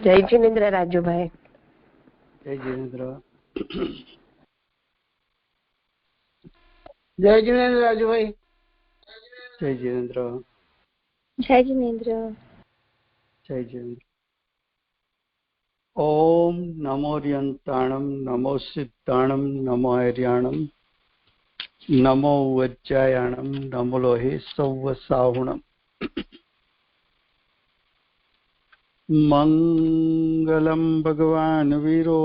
जय जिनेन्द्र राजूभाई। जय जिनेन्द्र। जय जिनेन्द्र राजूभाई। जय जिनेन्द्र। जय जिनेन्द्र। जय जिनेन्द्र। ओम नमो रियंताणम नमो सिद्धाणम नमो हरियाणम नमो वज्जायाणम नमो लोहे सौवसाहुणम। मंगलम भगवान वीरो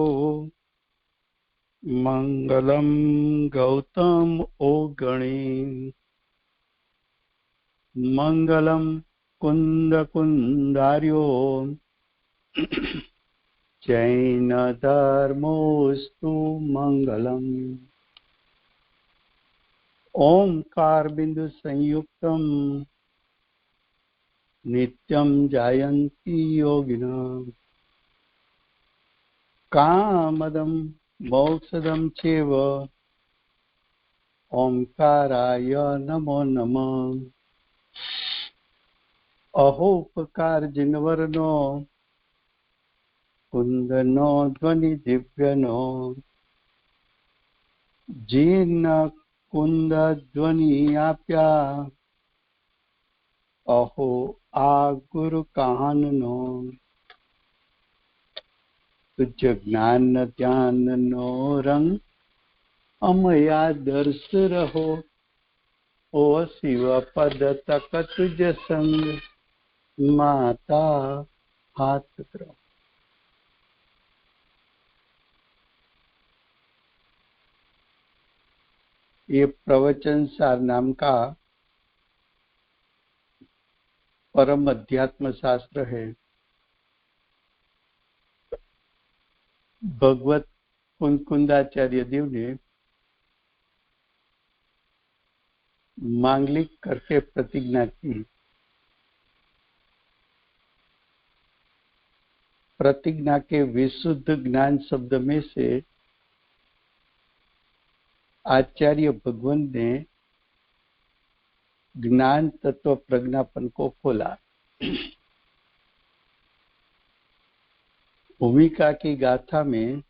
मंगलम गौतम ओगणी मंगलम कुंद कुंदार्यो जैन धर्मोस्तु मंगलम। ओंकार बिंदु संयुक्तम नित्यं जायन्ति योगिनः कामदं मोक्षदं चैव ओंकाराय नमो नमः। अहोपकार जिनवर्नो कुंदनो ध्वनि दिव्यनो जिन कुंद ध्वनि आप्या अहो आ गुरु काननो तुझ ज्ञान ध्यान नो रंग अमया दर्श रहो ओ शिव पद तक तुझ संग माता हाथ करो। ये प्रवचन सार नाम का परम अध्यात्म शास्त्र है। भगवत कुंदाचार्य देव ने मांगलिक करके प्रतिज्ञा की। प्रतिज्ञा के विशुद्ध ज्ञान शब्द में से आचार्य भगवान ने ज्ञान तत्व प्रज्ञापन को खोला। भूमिका की गाथा में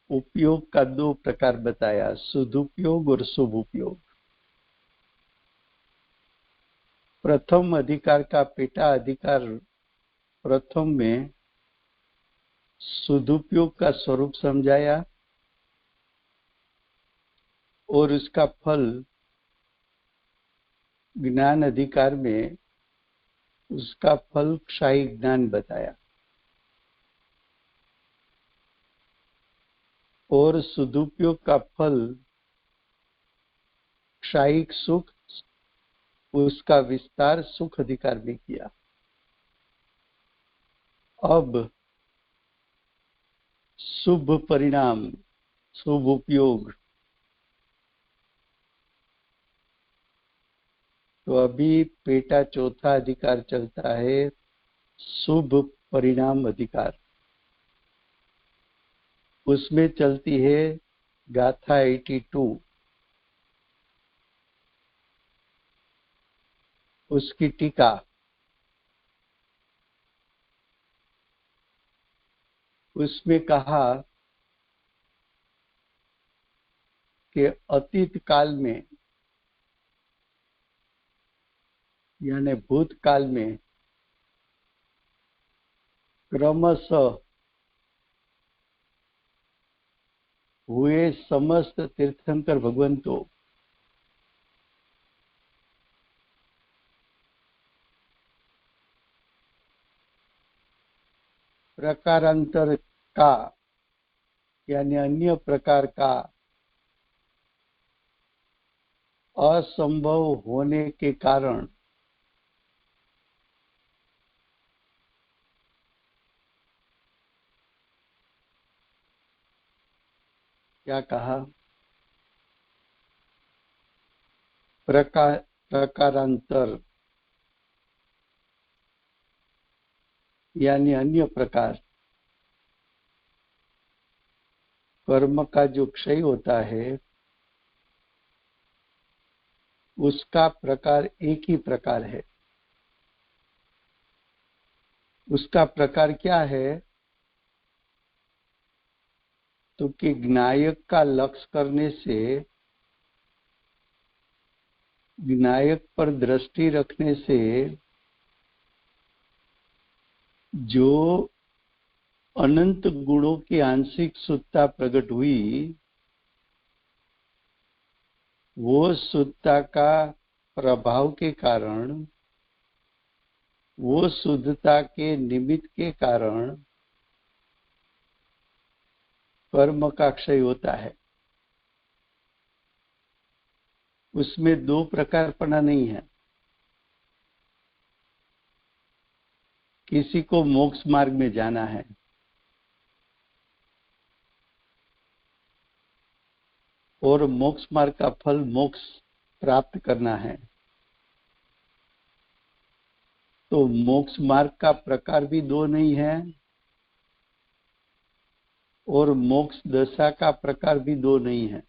उपयोग का दो प्रकार बताया, सदुपयोग और शुभ उपयोग। प्रथम अधिकार का पेटा अधिकार प्रथम में सदुपयोग का स्वरूप समझाया और उसका फल ज्ञान अधिकार में उसका फल क्षायी ज्ञान बताया और सदुपयोग का फल क्षायिक सुख उसका विस्तार सुख अधिकार में किया। अब शुभ परिणाम शुभ उपयोग, तो अभी पेटा चौथा अधिकार चलता है शुभ परिणाम अधिकार। उसमें चलती है गाथा 82, उसकी टीका। उसमें कहा कि अतीत काल में यानी भूतकाल में क्रमशः हुए समस्त तीर्थंकर भगवंतों प्रकारांतर का यानी अन्य प्रकार का असंभव होने के कारण क्या कहा, प्रकारांतर यानी अन्य प्रकार कर्म का जो क्षय होता है उसका प्रकार एक ही प्रकार है। उसका प्रकार क्या है? तो कि ज्ञायक का लक्ष्य करने से, ज्ञायक पर दृष्टि रखने से जो अनंत गुणों की आंशिक शुद्धता प्रकट हुई, वो शुद्धता का प्रभाव के कारण, वो शुद्धता के निमित्त के कारण कर्म का क्षय होता है। उसमें दो प्रकारपना नहीं है। किसी को मोक्ष मार्ग में जाना है और मोक्ष मार्ग का फल मोक्ष प्राप्त करना है, तो मोक्ष मार्ग का प्रकार भी दो नहीं है और मोक्ष दशा का प्रकार भी दो नहीं है।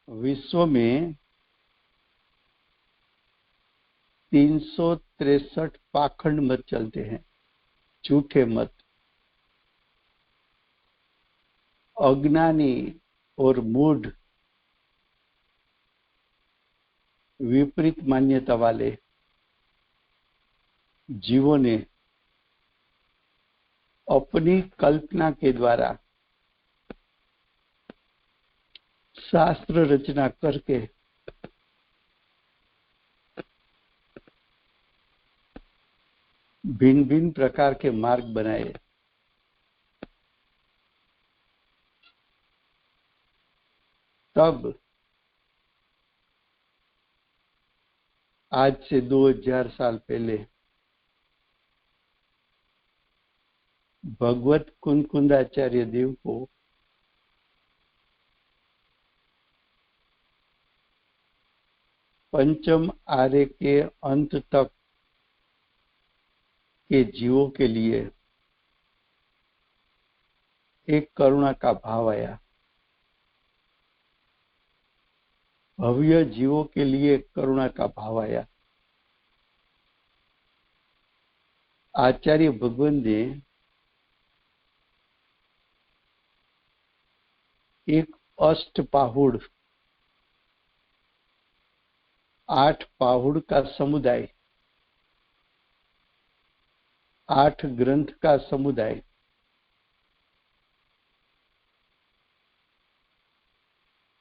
विश्व में 363 पाखंड मत चलते हैं, झूठे मत, अज्ञानी और मूढ़, विपरीत मान्यता वाले जीवों ने अपनी कल्पना के द्वारा शास्त्र रचना करके भिन्न भिन्न प्रकार के मार्ग बनाए। तब आज से 2000 साल पहले भगवत कुंकुंदाचार्य देव को पंचम आर्य के अंत तक के जीवों के लिए एक करुणा का भाव आया। भव्य जीवों के लिए करुणा का भाव आया। आचार्य भगवान ने एक अष्टपाहुड़, 8 पाहुड़ का समुदाय, 8 ग्रंथ का समुदाय,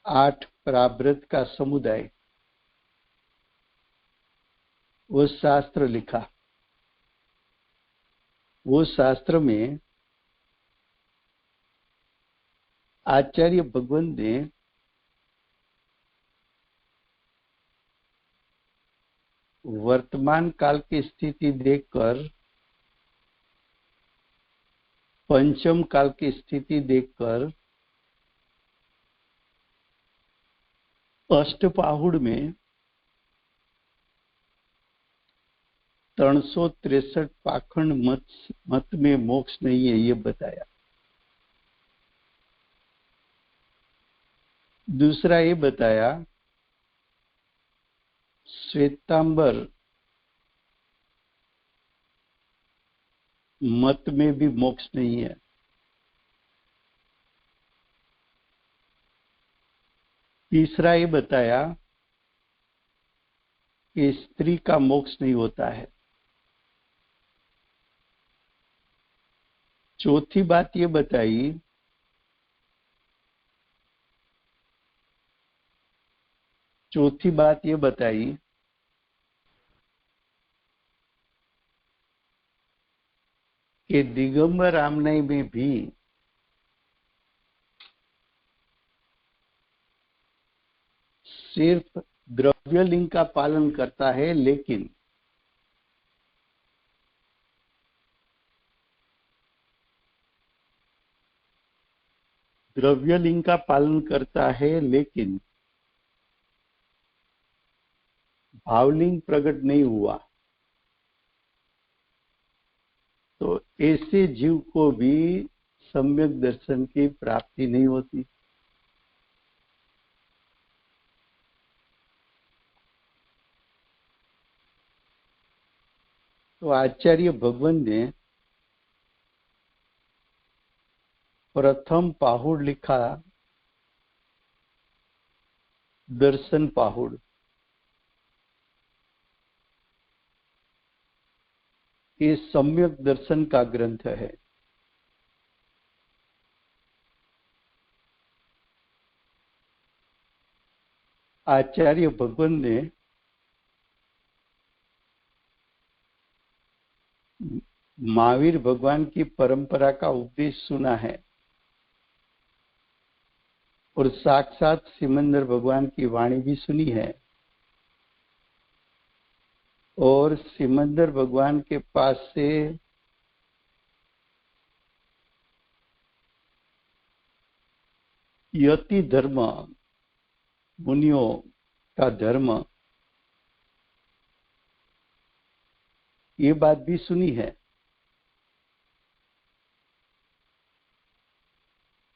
8 प्राव्रत का समुदाय, वो शास्त्र लिखा। वो शास्त्र में आचार्य भगवान ने वर्तमान काल की स्थिति देखकर, पंचम काल की स्थिति देखकर अष्टपाहुड़ में 363 पाखंड मत में मोक्ष नहीं है, ये बताया। दूसरा ये बताया, श्वेतांबर मत में भी मोक्ष नहीं है। तीसरा ये बताया कि स्त्री का मोक्ष नहीं होता है। चौथी बात ये बताई कि दिगंबर रामनई में भी सिर्फ द्रव्यलिंग का पालन करता है, लेकिन द्रव्यलिंग का पालन करता है लेकिन भावलिंग प्रकट नहीं हुआ, तो ऐसे जीव को भी सम्यक दर्शन की प्राप्ति नहीं होती। तो आचार्य भगवान ने प्रथम पाहुड़ लिखा दर्शन पाहुड़। ये सम्यक दर्शन का ग्रंथ है। आचार्य भगवान ने महावीर भगवान की परंपरा का उपदेश सुना है और साक्षात सिमंदर भगवान की वाणी भी सुनी है, और सिमंदर भगवान के पास से यति धर्म, मुनियों का धर्म, ये बात भी सुनी है।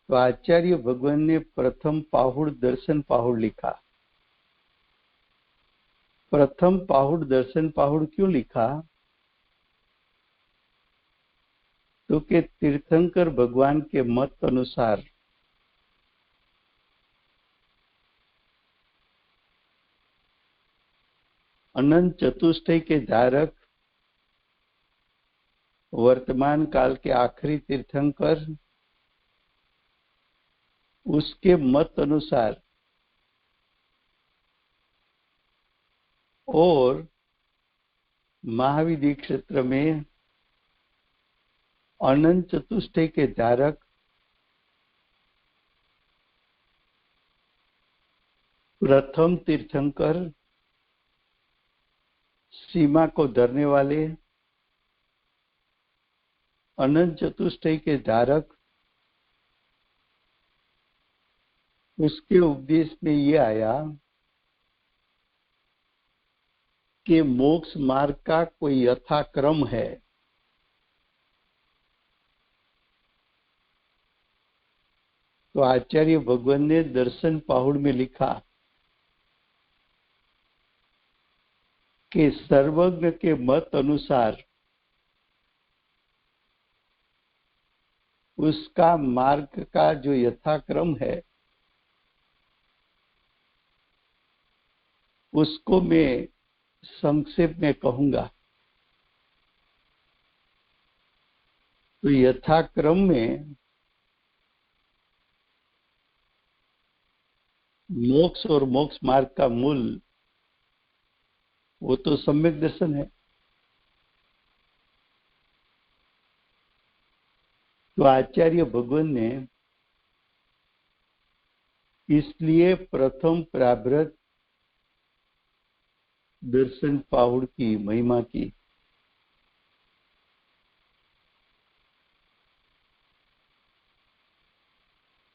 तो आचार्य भगवान ने प्रथम पाहुड़ दर्शन पाहुड़ लिखा। प्रथम पाहुड़ दर्शन पाहुड़ क्यों लिखा? तो कि तीर्थंकर भगवान के मत अनुसार अनंत चतुष्टय के धारक, वर्तमान काल के आखिरी तीर्थंकर, उसके मत अनुसार और महाविधि क्षेत्र में अनंत चतुष्टय के धारक प्रथम तीर्थंकर, सीमा को धरने वाले अनंत चतुष्टय के धारक, उसके उपदेश में ये आया कि मोक्ष मार्ग का कोई यथाक्रम है। तो आचार्य भगवान ने दर्शन पाहुड़ में लिखा कि सर्वज्ञ के मत अनुसार उसका मार्ग का जो यथाक्रम है उसको मैं संक्षेप में कहूंगा। तो यथाक्रम में मोक्ष और मोक्ष मार्ग का मूल वो तो सम्यक दर्शन है। तो आचार्य भगवान ने इसलिए प्रथम प्रारब्ध दर्शन पाहुड़ की महिमा की।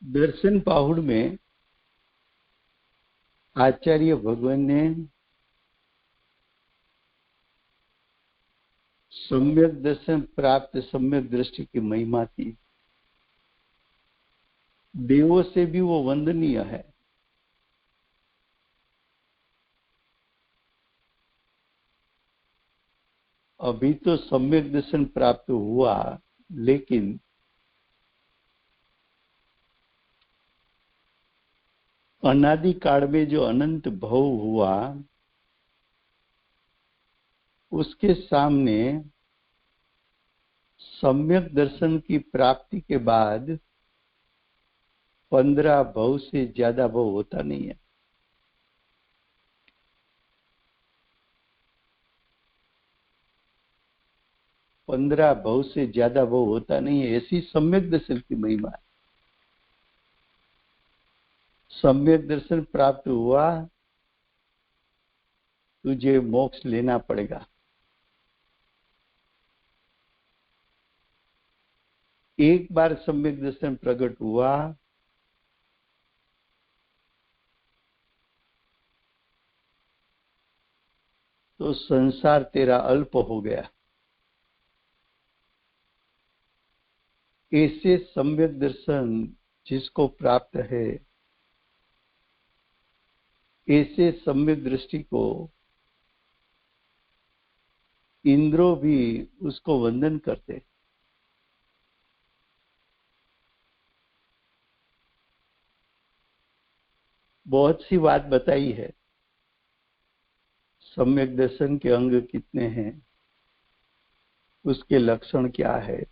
दर्शन पाहुड़ में आचार्य भगवान ने सम्यक दर्शन प्राप्त सम्यक दृष्टि की महिमा की। देवों से भी वो वंदनीय है। अभी तो सम्यक दर्शन प्राप्त हुआ, लेकिन अनादि काल में जो अनंत भव हुआ उसके सामने सम्यक दर्शन की प्राप्ति के बाद 15 भव से ज्यादा भव होता नहीं है। पंद्रह भव से ज्यादा भव होता नहीं है, ऐसी सम्यक दर्शन की महिमा है। सम्यक दर्शन प्राप्त हुआ, तुझे मोक्ष लेना पड़ेगा। एक बार सम्यक दर्शन प्रकट हुआ तो संसार तेरा अल्प हो गया। ऐसे सम्यक दर्शन जिसको प्राप्त है, ऐसे सम्यक दृष्टि को इंद्रो भी उसको वंदन करते। बहुत सी बात बताई है। सम्यक दर्शन के अंग कितने हैं, उसके लक्षण क्या है।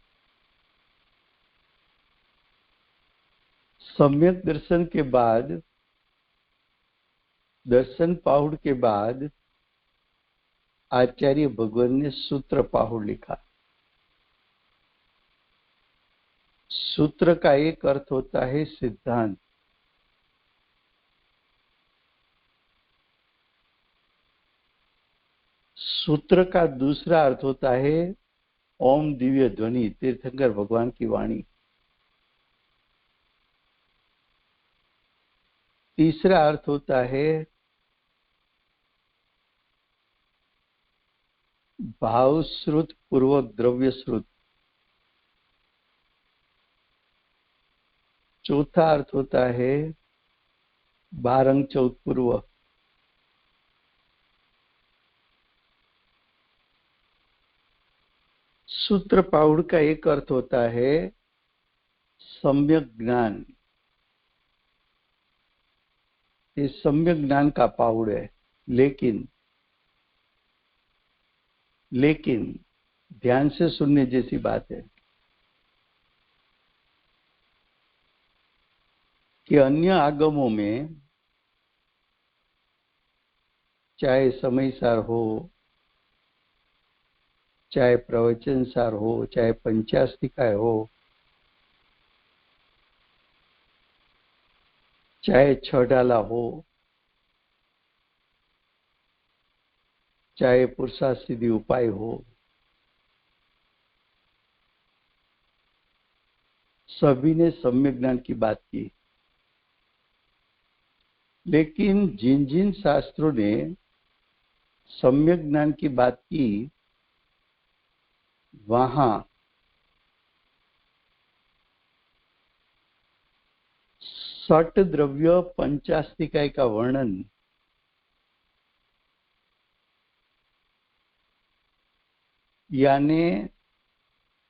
सम्यक दर्शन के बाद, दर्शन पाहुड़ के बाद आचार्य भगवान ने सूत्र पाहुड़ लिखा। सूत्र का एक अर्थ होता है सिद्धांत, सूत्र का दूसरा अर्थ होता है ओम दिव्य ध्वनि, तीर्थंकर भगवान की वाणी। तीसरा अर्थ होता है भाव श्रुत पूर्वक द्रव्य श्रुत। चौथा अर्थ होता है बारंग चौथ पूर्व। सूत्र पाहुड़ का एक अर्थ होता है सम्यक ज्ञान। ये सम्यक ज्ञान का पाहुड़ है। लेकिन ध्यान से सुनने जैसी बात है कि अन्य आगमों में, चाहे समयसार हो, चाहे प्रवचन सार हो, चाहे पंचास्तिकाय हो, चाहे छडाला हो, चाहे पुरुषार्थ सिद्धि उपाय हो, सभी ने सम्यक ज्ञान की बात की। लेकिन जिन जिन शास्त्रों ने सम्यक ज्ञान की बात की, वहां षट द्रव्य पंचास्तिकाय का वर्णन यानी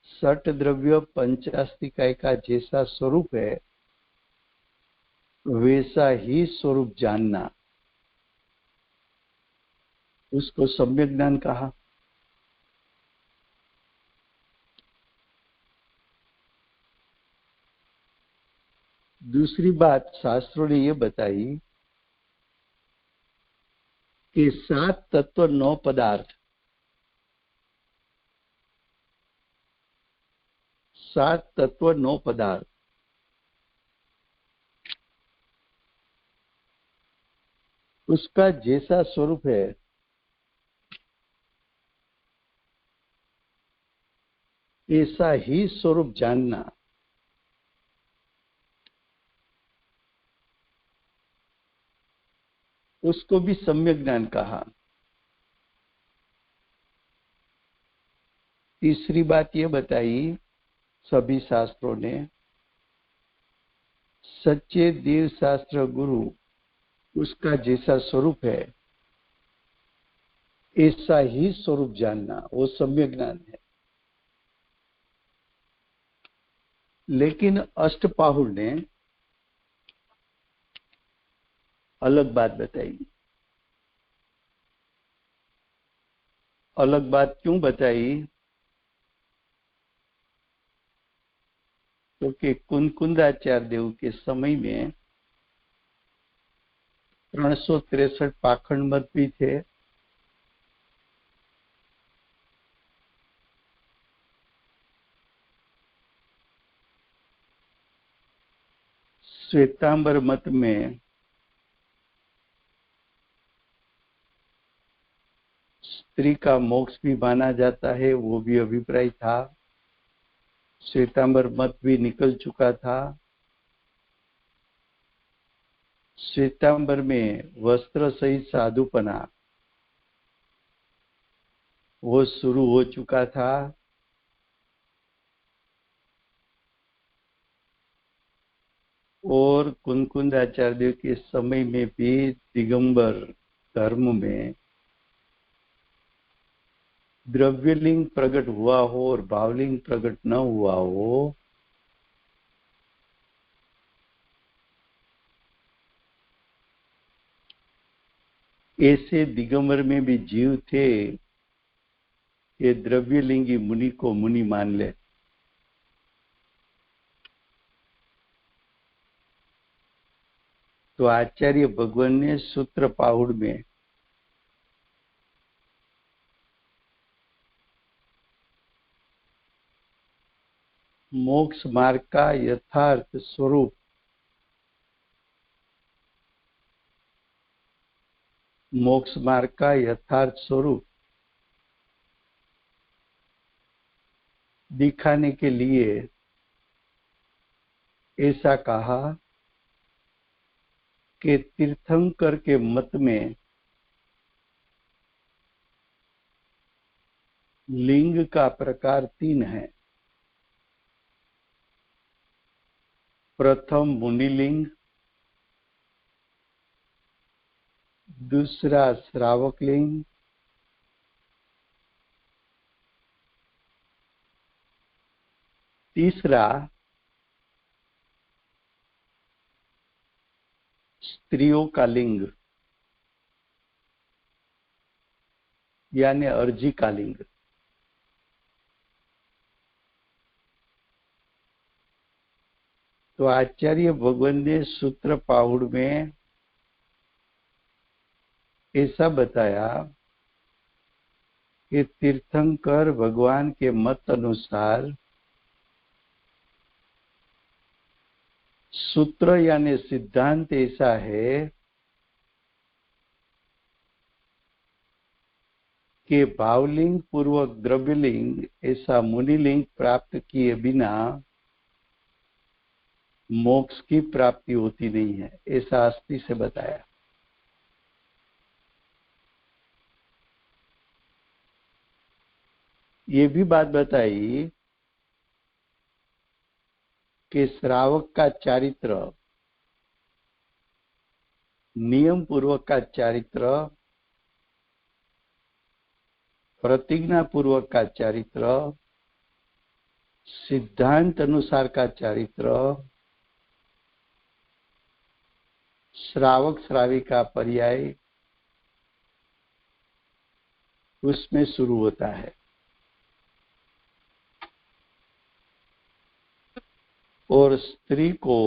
षट द्रव्य पंचास्तिकाय का जैसा स्वरूप है वैसा ही स्वरूप जानना, उसको सम्यक ज्ञान कहा। दूसरी बात शास्त्रों ने ये बताई कि 7 तत्व 9 पदार्थ, 7 तत्व 9 पदार्थ, उसका जैसा स्वरूप है ऐसा ही स्वरूप जानना, उसको भी सम्यक ज्ञान कहा। तीसरी बात ये बताई सभी शास्त्रों ने, सच्चे देव शास्त्र गुरु उसका जैसा स्वरूप है ऐसा ही स्वरूप जानना, वो सम्यक ज्ञान है। लेकिन अष्टपाहुड़ ने अलग बात बताई। अलग बात क्यों बताई? क्योंकि कुंकुंदाचार्य देव के समय में 363 पाखंड मत भी थे। श्वेतांबर मत में स्त्री का मोक्ष भी माना जाता है, वो भी अभिप्राय था। श्वेतांबर मत भी निकल चुका था। श्वेतांबर में वस्त्र सहित साधुपना वो शुरू हो चुका था। और कुंकुंदाचार्य के समय में भी दिगंबर धर्म में द्रव्यलिंग प्रकट हुआ हो और भावलिंग प्रकट न हुआ हो, ऐसे दिगंबर में भी जीव थे, ये द्रव्यलिंगी मुनि को मुनि मान ले। तो आचार्य भगवान ने सूत्र पाहुड़ में मोक्ष मार्ग का यथार्थ स्वरूप, मोक्ष मार्ग का यथार्थ स्वरूप दिखाने के लिए ऐसा कहा कि तीर्थंकर के मत में लिंग का प्रकार 3 है। प्रथम मुनिलिंग, दूसरा श्रावक लिंग, तीसरा स्त्रियों का लिंग यानी अर्जी का लिंग। तो आचार्य भगवान ने सूत्र पाहुड़ में ऐसा बताया कि तीर्थंकर भगवान के मत अनुसार सूत्र यानी सिद्धांत ऐसा है कि भावलिंग पूर्वक द्रव्यलिंग ऐसा मुनिलिंग प्राप्त किए बिना मोक्ष की प्राप्ति होती नहीं है, ऐसा अस्थि से बताया। ये भी बात बताई कि श्रावक का चारित्र, नियम पूर्वक का चारित्र, प्रतिज्ञा पूर्वक का चारित्र, सिद्धांत अनुसार का चारित्र, श्रावक श्रावी का पर्याय उसमें शुरू होता है। और स्त्री को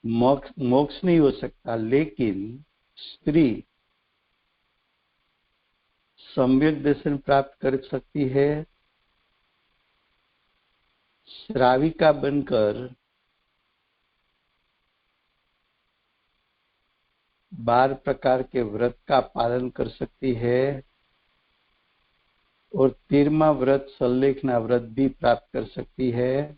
मोक्ष नहीं हो सकता, लेकिन स्त्री सम्यक दर्शन प्राप्त कर सकती है, श्राविका बनकर 12 प्रकार के व्रत का पालन कर सकती है और 13वां व्रत संलेखना व्रत भी प्राप्त कर सकती है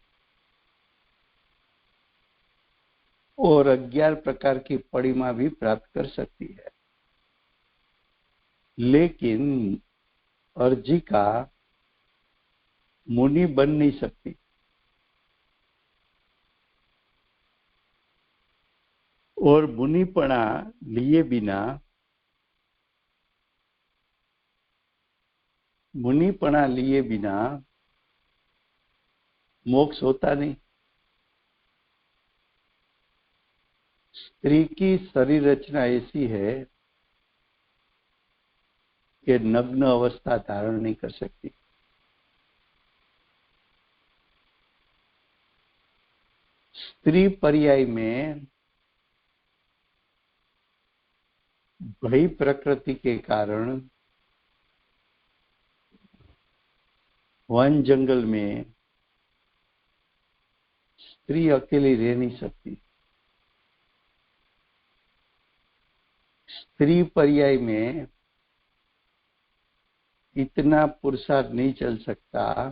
और 11 प्रकार की पड़िमा भी प्राप्त कर सकती है। लेकिन अर्जिका मुनि बन नहीं सकती। और मुनिपना लिए बिना, मुनिपना लिए बिना मोक्ष होता नहीं। स्त्री की शरीर रचना ऐसी है कि नग्न अवस्था धारण नहीं कर सकती। स्त्री पर्याय में भय प्रकृति के कारण वन जंगल में स्त्री अकेली रह नहीं सकती। स्त्री पर्याय में इतना पुरुषार्थ नहीं चल सकता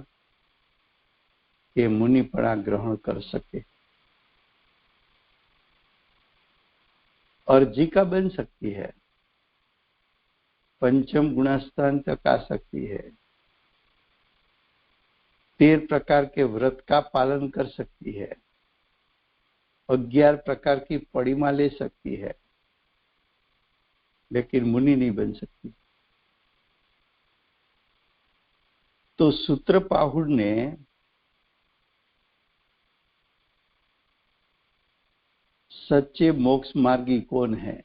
कि मुनिपना ग्रहण कर सके। अर्जिका बन सकती है, पंचम गुणस्थान तक आ सकती है, 13 प्रकार के व्रत का पालन कर सकती है, 11 प्रकार की पड़िमा ले सकती है, लेकिन मुनि नहीं बन सकती। तो सूत्रपाहुड़ ने सच्चे मोक्ष मार्गी कौन है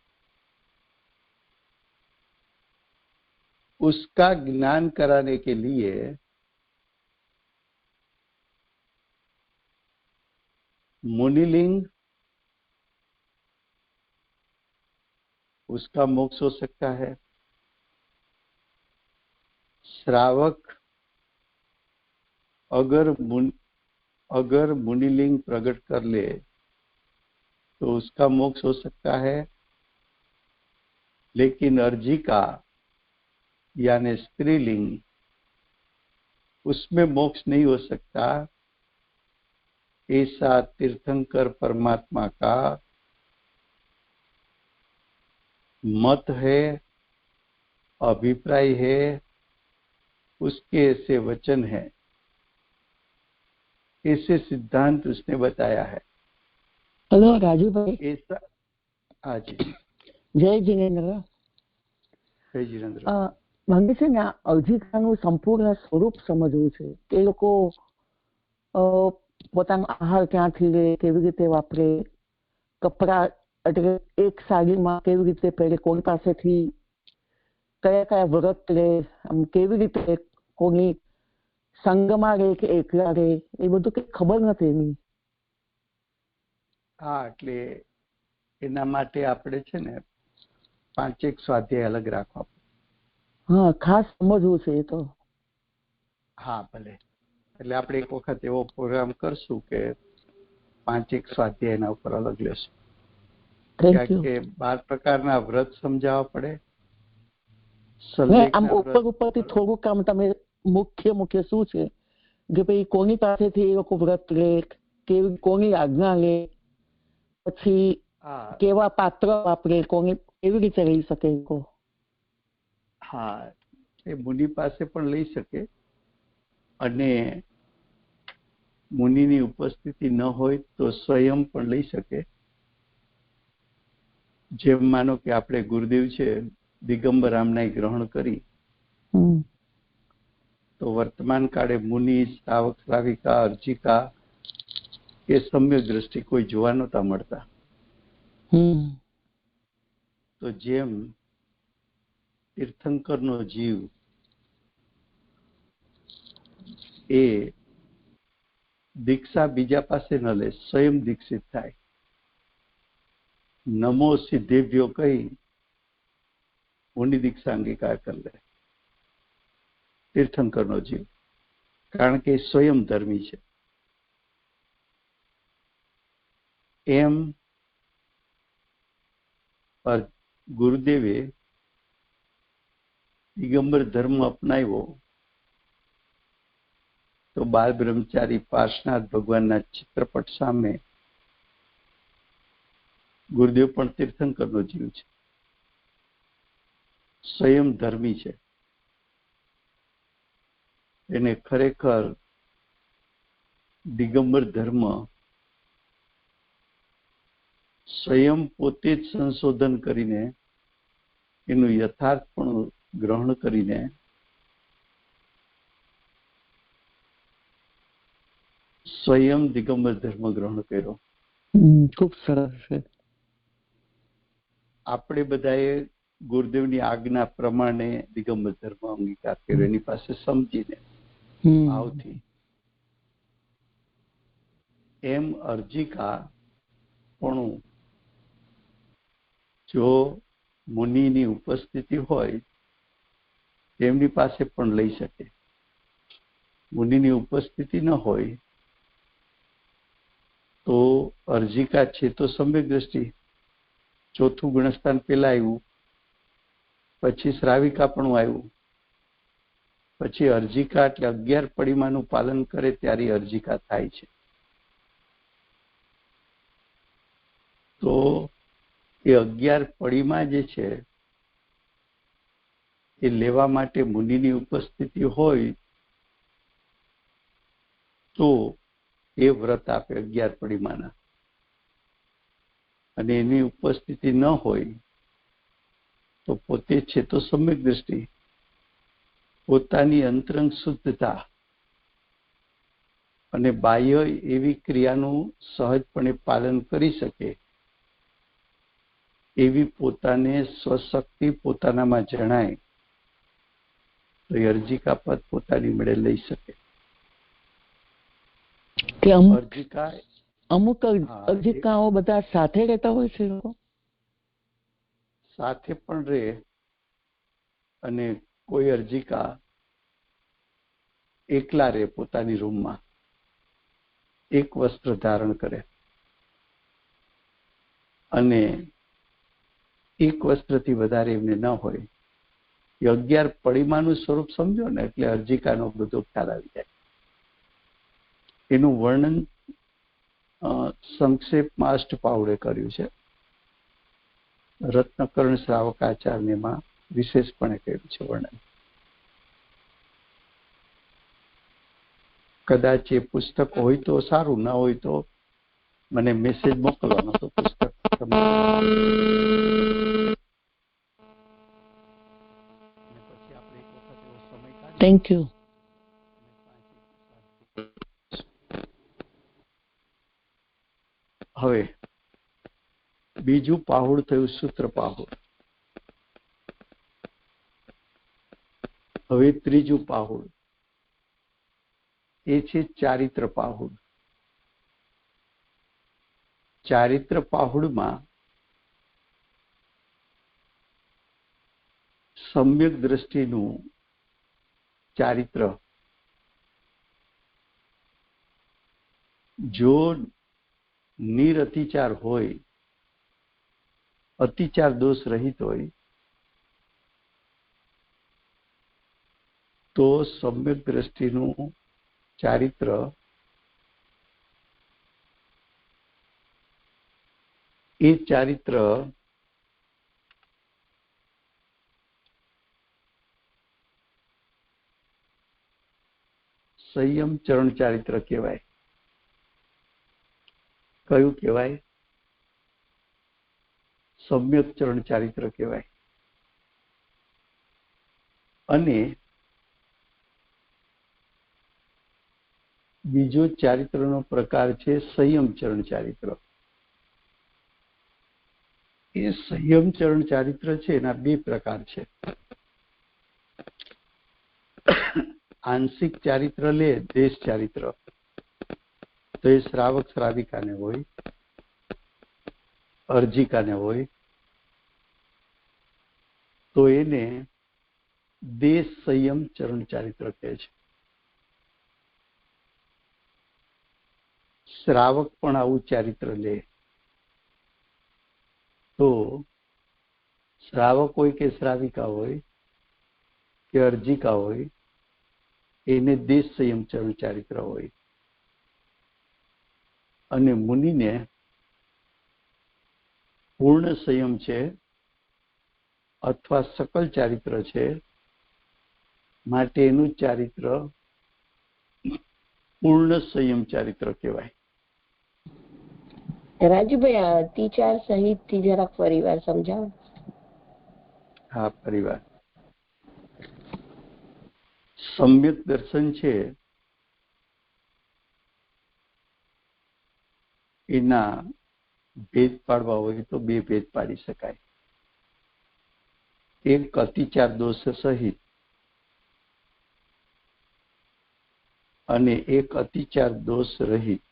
उसका ज्ञान कराने के लिए मुनिलिंग उसका मोक्ष हो सकता है, श्रावक अगर मुनिलिंग प्रकट कर ले तो उसका मोक्ष हो सकता है, लेकिन अर्जिका यानी स्त्रीलिंग उसमें मोक्ष नहीं हो सकता। ऐसा तीर्थंकर परमात्मा का मत है, अभिप्राय है, उसके ऐसे वचन है, ऐसे सिद्धांत उसने बताया है। हेलो राजू भाई। ऐसा हाँ जी, જય જીનેન્દ્ર। જય જીનેન્દ્ર। મને છે ને અર્જિકાનું સંપૂર્ણ સ્વરૂપ સમજવું છે કે એ લોકો પોતાનો આહાર ક્યાંથી લે, કેવી રીતે વાપરે, કપડા એટલે એક સાડીમાં કેવી રીતે પહેરે, કોની પાસેથી કયા કયા વ્રત લે, આમ કેવી રીતે કોની સંગમાં રહે કે એકલા રહે, એ બધું કંઈ ખબર નથી એની। હા, એટલે એના માટે આપણે છે ને 5 સ્વાધ્યાય અલગ રાખવા। હા, ખાસ સમજવું છે એ તો। હા ભલે, એટલે આપણે એક વખત એવો પ્રોગ્રામ કરશું કે 5 સ્વાધ્યાય એના ઉપર અલગ લેશું। કે 12 પ્રકારના વ્રત સમજાવવા પડે। આમ ઉપર ઉપરથી થોડુંક કામ તમે મુખ્ય શું છે કે ભાઈ કોની પાસેથી એ લોકો વ્રત લે, કેવી કોની આજ્ઞા લે, પછી કેવા પાત્ર વાપરે, કોની કેવી રીતે રહી શકે એ લોકો। હા, એ મુનિ પાસે પણ લઈ શકે અને મુનિની ઉપસ્થિતિ ન હોય તો સ્વયં પણ લઈ શકે। જેમ માનો કે આપણે ગુરુદેવ છે દિગંબર રામનાય ગ્રહણ કરી તો વર્તમાન કાળે મુનિ, શ્રાવક, શ્રાવિકા, અર્ચિકા એ સમ્યક દ્રષ્ટિ કોઈ જોવા નહોતા મળતા। તો જેમ તીર્થંકરનો જીવ એ દીક્ષા બીજા પાસે ન લે, સ્વયં દીક્ષિત થાય। નમો સિદ્ધેભ્યો કહી મુનિ દીક્ષા અંગીકાર કરી લે તીર્થંકરનો જીવ, કારણ કે સ્વયં ધર્મી છે। એમ ગુરુદેવે દિગંબર ધર્મ અપનાવ્યો તો બાલ બ્રહ્મચારી પાર્શનાથ ભગવાનના ચિત્રપટ સામે ગુરુદેવ પણ તીર્થંકરનો જીવ છે, સ્વયં ધર્મી છે। એને ખરેખર દિગંબર ધર્મ સ્વયં પોતે જ સંશોધન કરીને એનું યથાર્થપણું ગ્રહણ કરીને સ્વયં દિગંબર ધર્મ ગ્રહણ કર્યો। ખૂબ સરસ છે। આપણે બધાએ ગુરુદેવની આજ્ઞા પ્રમાણે દિગંબર ધર્મ અંગીકાર કર્યો, એની પાસે સમજીને ભાવથી। એમ અર્જિકા પણ જો મુનિની ઉપસ્થિતિ હોય તેમની પાસે પણ લઈ શકે। મુનિની ઉપસ્થિતિ ન હોય તો અર્જિકા છે તો સમ્યક દ્રષ્ટિ, ચોથું ગુણસ્થાન પેલા આવ્યું, પછી શ્રાવિકા પણ આવ્યું, પછી અર્જિકા એટલે 11 પડીમાનું પાલન કરે ત્યારે અર્જિકા થાય છે। તો એ 11 પડીમાં જે છે એ લેવા માટે મુનિની ઉપસ્થિતિ હોય તો એ વ્રત આપે 11 પડીમાના, અને એની ઉપસ્થિતિ ન હોય તો પોતે છે તો સમ્યક દ્રષ્ટિ પોતાની અંતરંગ શુદ્ધતા અને બાહ્ય એવી ક્રિયાનું સહજપણે પાલન કરી શકે એવી પોતાને સ્વશક્તિ પોતાનામાં જણાય તો એ અર્જિકા પદ પોતાની મેળે લઈ શકે. અમુક અર્જિકાઓ બધા સાથે રહેતા હોય છે, લોકો સાથે પણ રહે અને કોઈ અર્જિકા એકલા રહે પોતાની રૂમમાં, એક વસ્ત્ર ધારણ કરે અને એક વસ્ત્રથી વધારે એમને ન હોય. એ 11 પડીમાનું સ્વરૂપ સમજો ને એટલે અર્જિકાનો બધો ખ્યાલ આવી જાય. એનું વર્ણન સંક્ષેપમાં અષ્ટપાઉડે કર્યું છે. રત્નકર્ણ શ્રાવકાચાર્યમાં વિશેષપણે કર્યું છે વર્ણન. કદાચ એ પુસ્તક હોય તો સારું, ના હોય તો મને મેસેજ મોકલવાનો તો પુસ્તક થેન્ક યુ. હવે બીજું પાહુડ થયું સૂત્ર પાહુડ. હવે ત્રીજું પાહુડ એ છે ચારિત્ર પાહુડ. ચારિત્ર પાહુડમાં સમ્યક દ્રષ્ટિનું ચારિત્ર જો નિરતિચાર હોય, અતિચાર દોષ રહિત હોય તો સમ્યક દ્રષ્ટિનું ચારિત્ર એ ચારિત્ર સંયમ ચરણ ચારિત્ર કહેવાય. કયું કહેવાય? સમ્યક ચરણ ચારિત્ર કહેવાય. અને બીજો ચારિત્રનો પ્રકાર છે સંયમ ચરણ ચારિત્ર. એ સંયમ ચરણ ચારિત્ર છે એના 2 પ્રકાર છે. આંશિક ચારિત્ર લે દેશ ચારિત્ર તો એ શ્રાવક શ્રાવિકાને હોય, અર્જિકાને હોય તો એને દેશ સંયમ ચરણ ચારિત્ર કહે છે. શ્રાવક પણ આવું ચારિત્ર લે તો શ્રાવક હોય કે શ્રાવિકા હોય કે અર્જિકા હોય એને દેશ સંયમ ચરણ ચારિત્ર હોય. અને મુનિને પૂર્ણ સંયમ છે અથવા સકલ ચારિત્ર છે માટે એનું ચારિત્ર પૂર્ણ સંયમ ચારિત્ર કહેવાય. રાજુભાઈ, આ અતિચાર સહિત થી જરાક ફરીવાર સમજાવો. હા, પરિવાર. સમ્યક દર્શન છે એના ભેદ પાડવા હોય તો 2 ભેદ પાડી શકાય. એક અતિચાર દોષ સહિત અને એક અતિચાર દોષ રહિત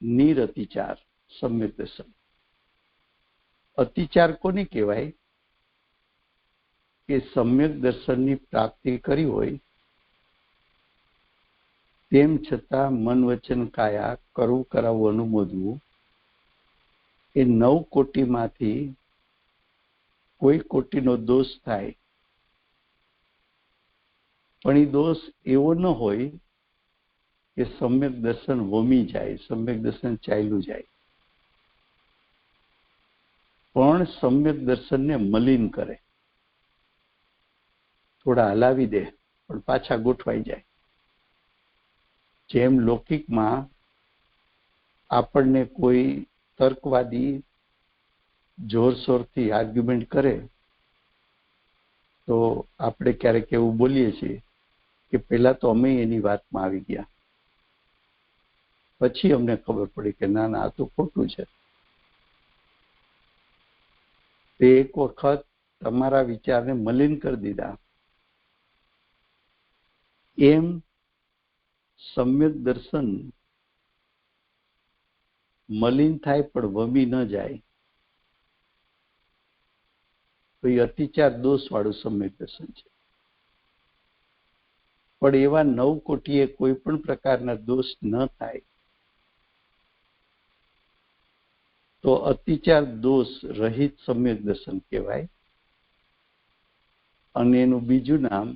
નિરતિચાર સમ્યક દર્શન. અતિચાર કોને કહેવાય? કે સમ્યક દર્શનની પ્રાપ્તિ કરી હોય તેમ છતાં મન વચન કાયા કરવું કરાવવું અનુમોદવું એ 9 કોટિમાંથી કોઈ કોટિનો દોષ થાય પણ એ દોષ એવો ન હોય કે સમ્યક દર્શન વમી જાય, સમ્યક દર્શન ચાલ્યું જાય, પણ સમ્યક દર્શનને મલિન કરે, થોડા હલાવી દે પણ પાછા ગોઠવાઈ જાય. જેમ લૌકિકમાં આપણને કોઈ તર્કવાદી જોરશોરથી આર્ગ્યુમેન્ટ કરે તો આપણે ક્યારેક એવું બોલીએ છીએ કે પહેલા તો અમે એની વાતમાં આવી ગયા, પછી અમને ખબર પડી કે ના ના આ તો ખોટું છે. તે એક વખત તમારા વિચારને મલિન કરી દીધા, એમ સમ્યક દર્શન મલિન થાય પણ વમી ન જાય તો એ અતિચાર દોષ વાળું સમ્યક દર્શન છે. પણ એવા 9 કોટીએ કોઈ પણ પ્રકારના દોષ ન થાય તો અતિચાર દોષ રહિત સમ્યક દર્શન કહેવાય. અને એનું બીજું નામ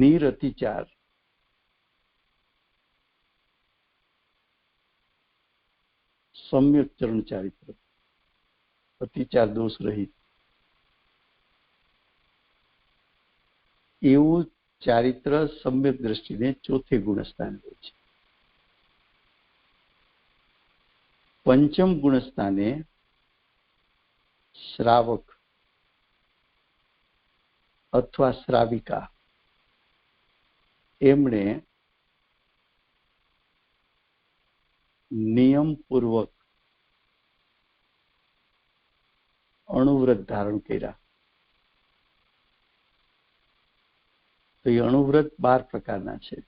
નિરઅતિચાર સમ્યક ચરણ ચારિત્ર, અતિચાર દોષ રહિત, એવું ચારિત્ર સમ્યક દ્રષ્ટિને ચોથે ગુણસ્થાન હોય છે. પંચમ ગુણસ્થાને શ્રાવક અથવા શ્રાવિકા એમણે નિયમપૂર્વક અણુવ્રત ધારણ કર્યા. તો એ અણુવ્રત 12 પ્રકારના છે.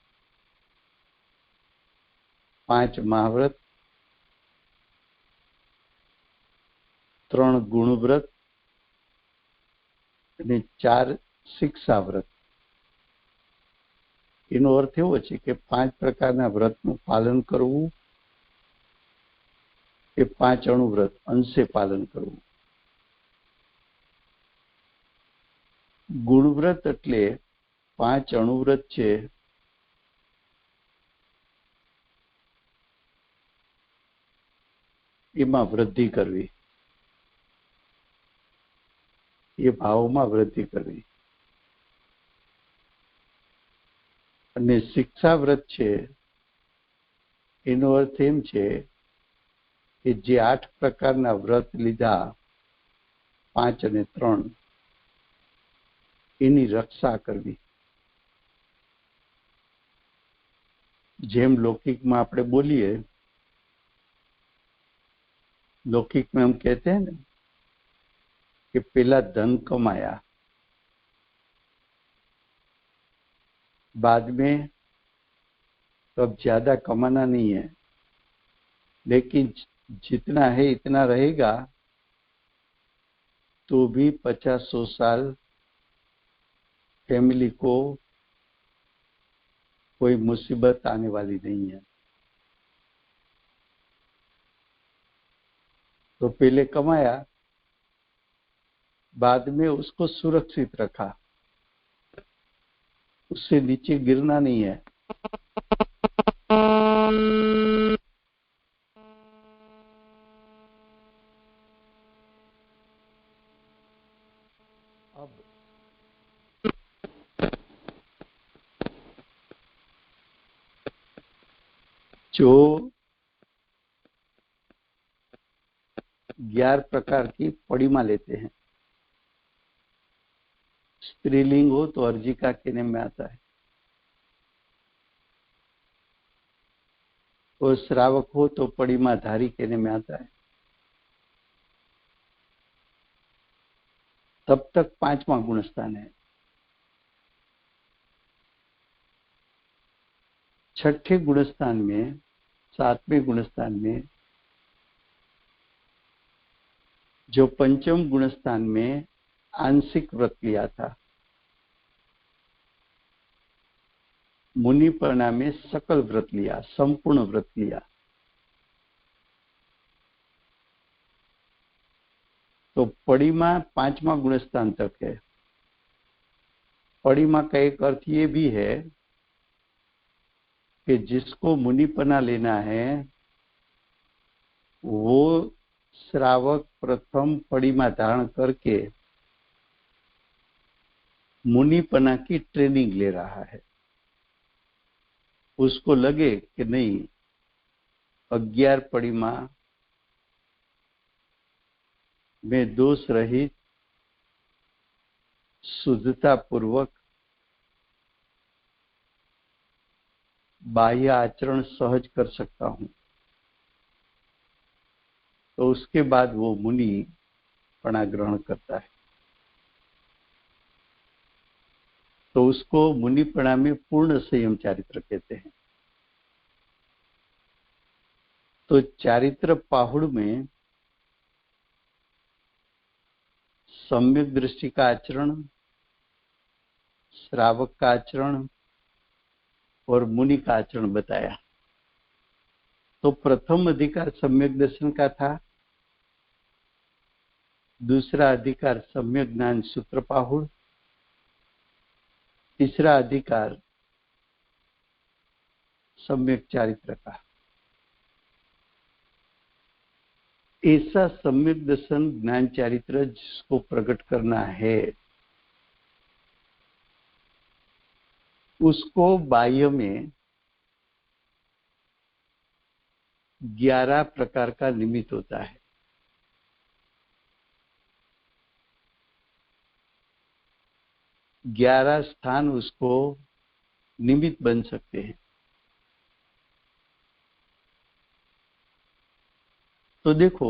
5 મહાવ્રત, 3 ગુણવ્રત અને 4 શિક્ષાવ્રત. એનો અર્થ એવો છે કે 5 પ્રકારના વ્રતનું પાલન કરવું, એ 5 અણુવ્રત અંશે પાલન કરવું. ગુણવ્રત એટલે 5 અણુવ્રત છે એમાં વૃદ્ધિ કરવી, એ ભાવમાં વૃદ્ધિ કરવી. અને શિક્ષાવ્રત છે એનો અર્થ એમ છે કે જે 8 પ્રકારના વ્રત લીધા, 5 અને 3, એની રક્ષા કરવી. જેમ લૌકિકમાં આપણે બોલીએ, लौकिक में हम कहते हैं ना कि पहला धन कमाया, बाद में तो अब ज्यादा कमाना नहीं है, लेकिन जितना है इतना रहेगा तो भी 50-100 साल फैमिली को कोई मुसीबत आने वाली नहीं है. तो पहले कमाया, बाद में उसको सुरक्षित रखा, उससे नीचे गिरना नहीं है. अब जो 11 प्रकार की पड़ीमा लेते हैं, स्त्रीलिंग हो तो अर्जिका कहने में आता है, और श्रावक हो तो पड़ीमा धारी कहने में आता है. तब तक 5वां गुणस्थान है. 6ठे गुणस्थान में, 7वें गुणस्थान में, जो पंचम गुणस्थान में आंशिक व्रत लिया था, मुनिपना में सकल व्रत लिया, संपूर्ण व्रत लिया, तो पड़ीमा 5वां गुणस्थान तक है. पड़ीमा का एक अर्थ ये भी है कि जिसको मुनिपना लेना है वो श्रावक प्रथम पड़ीमा धारण करके मुनिपना की ट्रेनिंग ले रहा है. उसको लगे कि नहीं 11 पड़ीमा में दोष रहित शुद्धता पूर्वक बाह्य आचरण सहज कर सकता हूं, तो उसके बाद वो मुनि पणा ग्रहण करता है। तो उसको मुनिपणा में पूर्ण संयम चारित्र कहते हैं। तो चारित्र पाहुड़ में सम्यक दृष्टि का आचरण, श्रावक का आचरण और मुनि का आचरण बताया। तो प्रथम अधिकार सम्यक दर्शन का था, दूसरा अधिकार सम्यक ज्ञान सूत्र पाहुड़, तीसरा अधिकार सम्यक चारित्र का। ऐसा सम्यक दर्शन ज्ञान चारित्र जिसको प्रकट करना है, उसको बाह्य में 11 प्रकार का निमित्त होता है। 11 स्थान उसको निमित्त बन सकते हैं। तो देखो,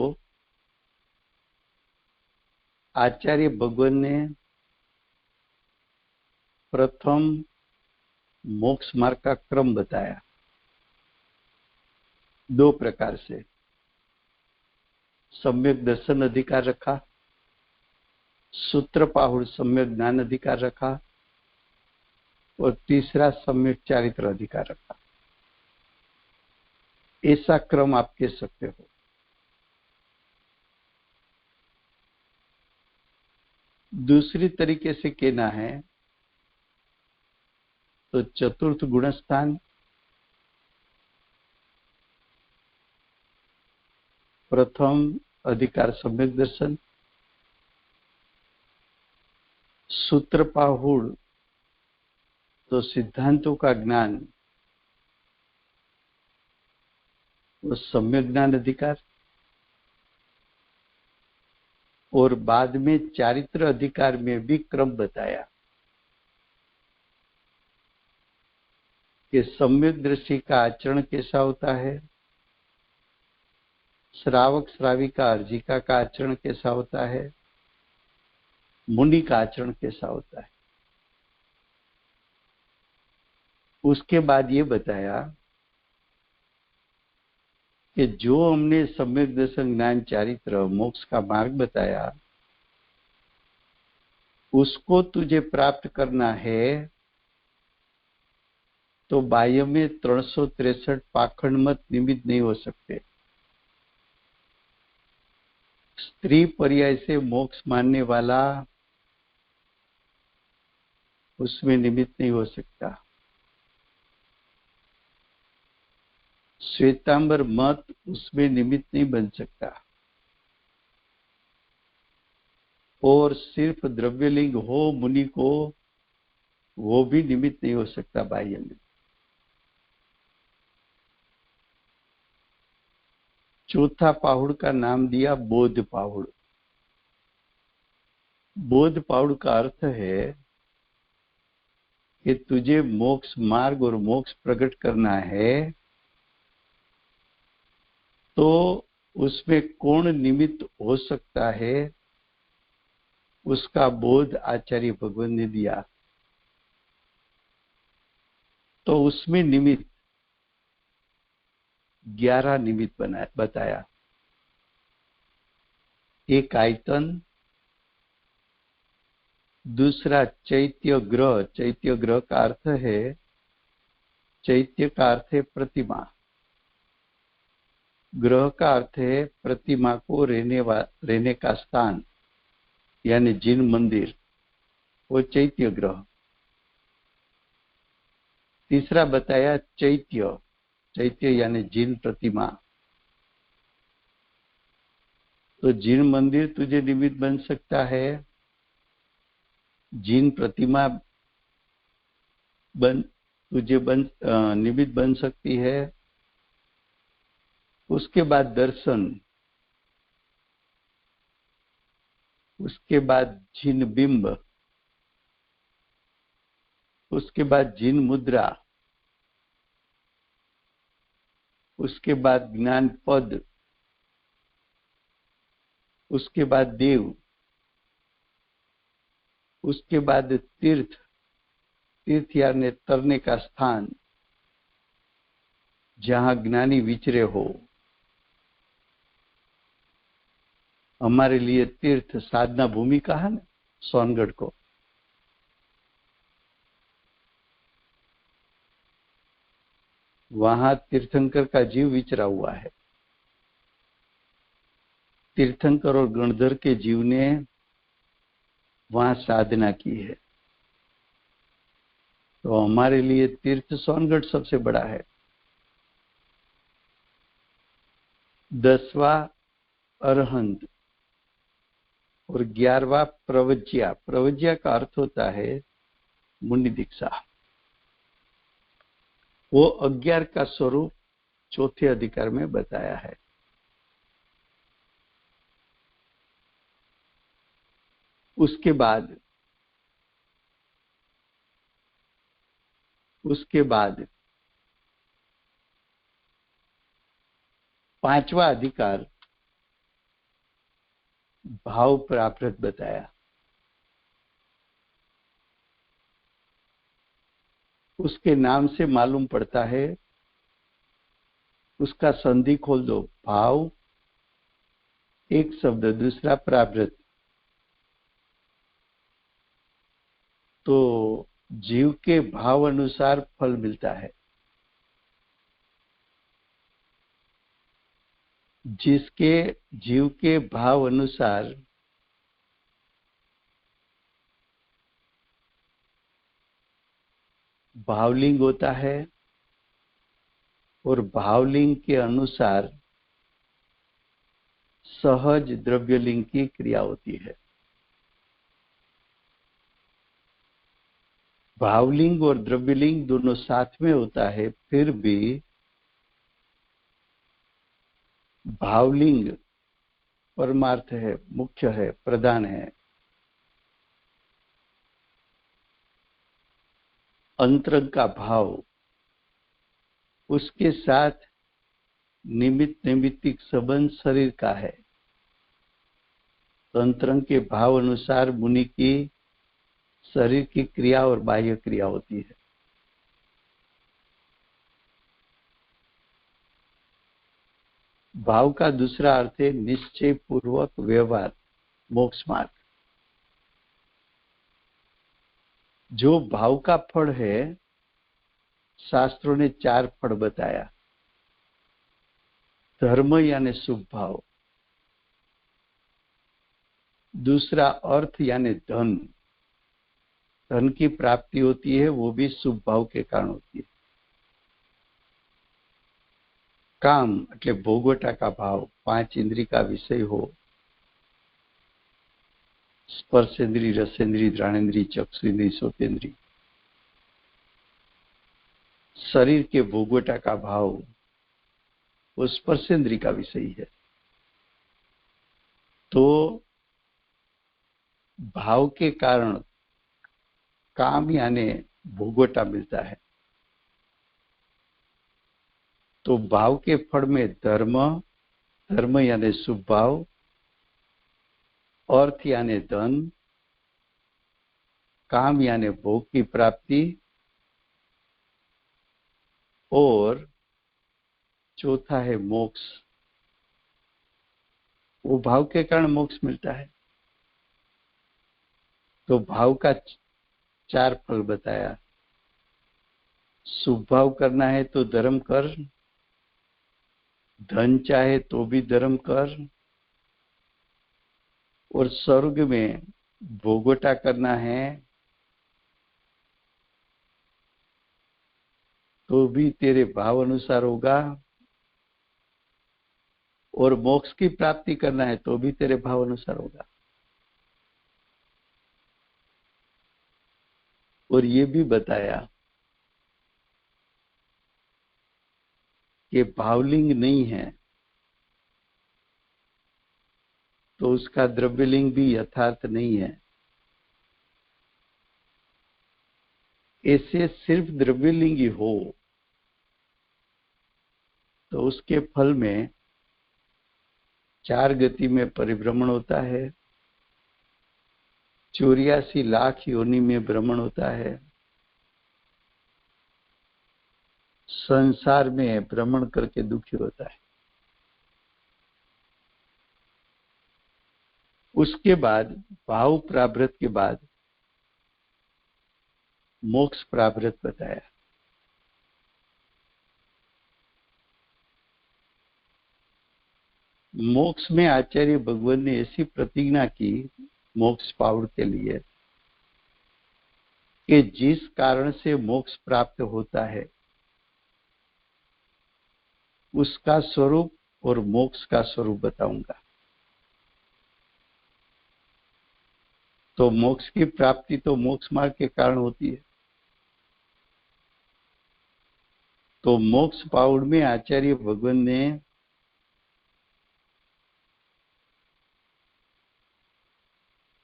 आचार्य भगवान ने प्रथम मोक्ष मार्ग का क्रम बताया 2 प्रकार से। सम्यक दर्शन अधिकार रखा, सूत्र पाहुड़ सम्यक ज्ञान अधिकार रखा, और तीसरा सम्यक चारित्र अधिकार रखा। ऐसा क्रम आप कह सकते हो। दूसरी तरीके से कहना है तो चतुर्थ गुणस्थान, प्रथम अधिकार सम्यक दर्शन, सूत्र पाहुड़ तो सिद्धांतों का ज्ञान वो सम्यक ज्ञान अधिकार, और बाद में चारित्र अधिकार में भी क्रम बताया कि सम्यक दृष्टि का आचरण कैसा होता है, श्रावक श्राविका अर्जिका का आचरण कैसा होता है, मुनि का आचरण कैसा होता है। उसके बाद ये बताया कि जो हमने सम्यक दर्शन ज्ञान चारित्र मोक्ष का मार्ग बताया, उसको तुझे प्राप्त करना है तो बाह्य में 363 पाखंड मत निमित्त नहीं हो सकते। स्त्री पर्याय से मोक्ष मानने वाला उसमें निमित्त नहीं हो सकता। श्वेतांबर मत उसमें निमित्त नहीं बन सकता, और सिर्फ द्रव्यलिंग हो मुनि को वो भी निमित्त नहीं हो सकता बाह्य में। चौथा पाहुड़ का नाम दिया बोध पाहुड़। बोध पाहुड़ का अर्थ है कि तुझे मोक्ष मार्ग और मोक्ष प्रकट करना है, तो उसमें कौन निमित्त हो सकता है, उसका बोध आचार्य भगवान ने दिया। तो उसमें निमित्त 11 निमित्त बताया। एक आयतन, दूसरा चैत्य ग्रह। चैत्य ग्रह का अर्थ है, चैत्य का अर्थ है प्रतिमा, ग्रह का अर्थ है प्रतिमा को रहने का स्थान, यानी जिन मंदिर, वो चैत्य ग्रह। तीसरा बताया चैत्य, चैत्य यानी जिन प्रतिमा। तो जिन मंदिर तुझे निमित्त बन सकता है, जिन प्रतिमा निमित्त बन सकती है। उसके बाद दर्शन, उसके बाद जिन बिंब, उसके बाद जिन मुद्रा, उसके बाद ज्ञान पद, उसके बाद देव, उसके बाद तीर्थ, तीर्थ यानी तरने का स्थान जहां ज्ञानी विचरे हो। हमारे लिए तीर्थ साधना भूमि कहा ना सोनगढ़ को। वहां तीर्थंकर का जीव विचरा हुआ है। तीर्थंकर और गणधर के जीव ने वहां साधना की है। तो हमारे लिए तीर्थ सोनगढ़ सबसे बड़ा है। 10वां अरहंत और 11वां प्रवज्या। प्रवज्या का अर्थ होता है मुनि दीक्षा। वो 11 का स्वरूप चौथे अधिकार में बताया है। उसके बाद 5वां अधिकार भाव प्राप्त बताया। उसके नाम से मालूम पड़ता है, उसका संधि खोल दो, भाव एक शब्द, दूसरा प्रावृत्त, तो जीव के भाव अनुसार फल मिलता है। जिसके जीव के भाव अनुसार भावलिंग होता है और भावलिंग के अनुसार सहज द्रव्यलिंग की क्रिया होती है। भावलिंग और द्रव्यलिंग दोनों साथ में होता है, फिर भी भावलिंग परमार्थ है, मुख्य है, प्रधान है। अंतरंग का भाव उसके साथ निमित्तिक संबंध शरीर का है। तो अंतरंग के भाव अनुसार मुनि की शरीर की क्रिया और बाह्य क्रिया होती है। भाव का दूसरा अर्थ है निश्चय पूर्वक व्यवहार, मोक्ष मार्ग। जो भाव का फल है, शास्त्रों ने 4 फल बताया। धर्म यानी शुभ भाव, दूसरा अर्थ यानी धन, धन की प्राप्ति होती है, वो भी शुभ भाव के कारण होती है। काम એટલે ભોગવટા का भाव, 5 इंद्रिय का विषय हो, स्पर्शेंद्रिय, रसेंद्रिय, घ्राणेंद्रिय, चक्षुरेंद्रिय, श्रोतेंद्रिय। शरीर के भोगवटा का भाव वो स्पर्शेंद्रिय का विषय है। तो भाव के कारण काम यानी भोगवटा मिलता है। तो भाव के फल में धर्म, धर्म यानी शुभ भाव, अर्थ यानी धन, काम यानी भोग की प्राप्ति, और चौथा है मोक्ष। वो भाव के कारण मोक्ष मिलता है। तो भाव का 4 फल बताया। शुभ भाव करना है तो धर्म कर, धन चाहे तो भी धर्म कर, और स्वर्ग में भोगवटा करना है तो भी तेरे भाव अनुसार होगा, और मोक्ष की प्राप्ति करना है तो भी तेरे भाव अनुसार होगा। और ये भी बताया कि भावलिंग नहीं है तो उसका द्रव्यलिंग भी यथार्थ नहीं है। ऐसे सिर्फ द्रव्यलिंगी हो तो उसके फल में 4 गति में परिभ्रमण होता है, 84 लाख योनि में भ्रमण होता है, संसार में भ्रमण करके दुखी होता है। उसके बाद भाव प्रारब्ध के बाद मोक्ष प्रारब्ध बताया। मोक्ष में आचार्य भगवान ने ऐसी प्रतिज्ञा की मोक्ष पाउड के लिए कि जिस कारण से मोक्ष प्राप्त होता है उसका स्वरूप और मोक्ष का स्वरूप बताऊंगा। तो मोक्ष की प्राप्ति तो मोक्ष मार्ग के कारण होती है। तो मोक्ष पाउड में आचार्य भगवान ने